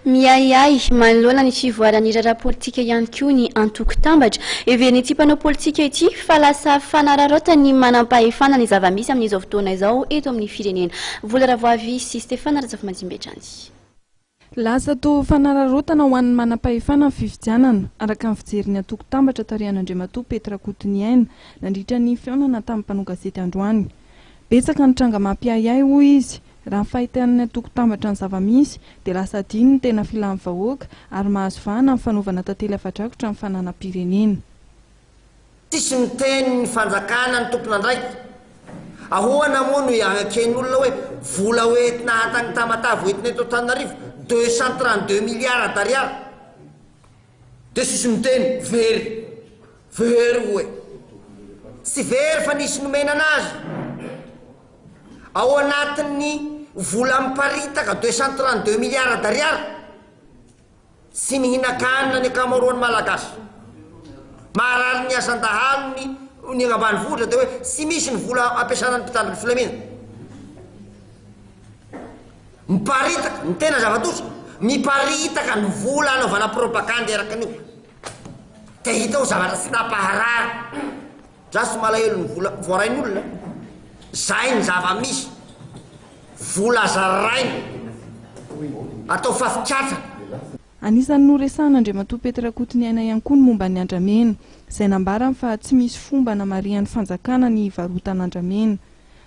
miaiay manoloana ny fivoarany raharaha politika ihany koa ny antoko-tambatra everiny ity mpanao politika ity fa lasa fanararaotany manam-pahefana ny zava-misy amin'izao fotoana izao eto amin'ny firenena. Vola Ravoavy sy Stefana Razafimandimbetrany. Lasa to fanararaotana ho an'ny manam-pahefana ny fifidianana araka ny fijerin'ny antoko-tambatra Tarihan'Andriamatoa Petra Kotoniaina nandritra ny fihaonana tamin'ny mpanao gazety androany. Betsaka ny tranga mampiayay hoy izy. Raha ny fahitany antoko-tambatra ny zava-misy dia lasa adino ny tena filan'ny vahoaka ary mahazo vahana amin'ny fanaovana tantely afa-drakotra amin'ny fananam-pirenena. Tsisy miteny ny fanjakana ny tompon'andraikitra. Ahoana moa no iaken'olona hoe vola hoentina hatany tamatavy hoentina eto Antananarivo 232 milliards d'ariary. Dia sisy miteny very hoe sy very fa nisy nomena anazy. Ao anatin'ny vola miparitaka 232 milliards d'ariary sy mihinakanina ny akamaroan'ny malagasy. Maharary ny asan-dahalony ny ambanivohitra dia hoe sy misy ny vola ampiasana ny mpitandro ny filamina. Miparitaka ny tena zava-doza, miparitaka ny vola anaovana propaganda eraka an'io. Dia hita ho zavatra tsy nampaharary. Zasy malahelo ny vola voarain'olona. Zay ny zava-misy. Vola zarainy. Atao fafikatra. Anisan'ny noresahana Andriamatoa Petra Kotoniaina ihany koa ny momba ny Andramena, izay nambarany fa tsy misy fomba namarian'ny fanjakana ny varotana Andramena.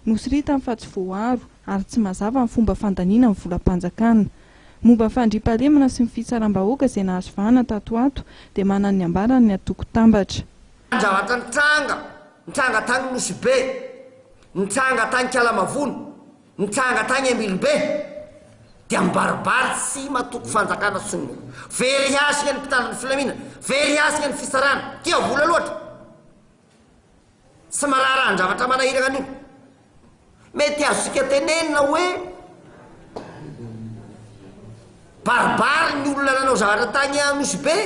Nosirita fa tsy voaharo ary tsy mazava ny fomba fandaniana ny volam-panjakana. Momba ny fandriampahalemana sy ny fitsaram-bahoaka izay nahazo vahana tatoato dia manana ny ambarany ny antoko-tambatra. Zavatra nitranga tany Nosy-be, nitranga tany Kalamavony, nitranga tany Ambilobe. Dia mibaribary sy matoko fanjakana sonina. Very hasina ny mpitandro ny filamina, very hasina ny fisarana. Tia vola loatra. Sy marara ny zavatra manahirana an'io. Mety azosika tenenina hoe baribary ny olona nanao zavatra tany Nosy-be.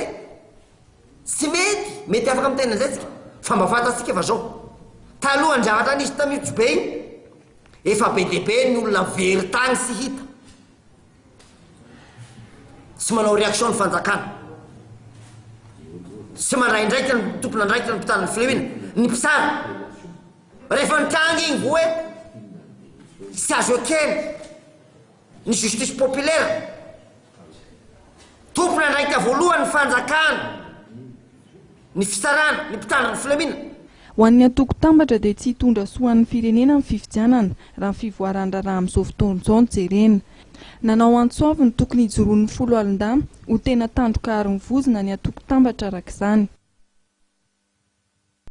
Sy mety afaka amin'ny tenan'izay tsika. Fa mba fantatsika efa zao. Talohan'ny zavatra nisy tamin'ny Nosy-be iny, efa be dia be ny olona very tany sy hita. Sy manao réaction ny fanjakana. Sy mandraindraika ny tompon'andraikitra ny mpitandro ny filamina, ny mpisara. Rehefa nitranga iny hoe sy azo ekena ny justice populaire. Tompon'andraikitra voalohany ny fanjakana, ny fisarana, ny mpitandro ny filamina. Ho an'ny antoko-tambatra dia tsy hitondra soan'ny firenena ny fifidianana raha ny fivoarany raharaha amin'izao fotoana izao no jerena. Nanao antsoavy ny tokony hijoroan'ny folo alindà ho tena tandroka ary ny vozona ny antoko-tambatra arak'izany.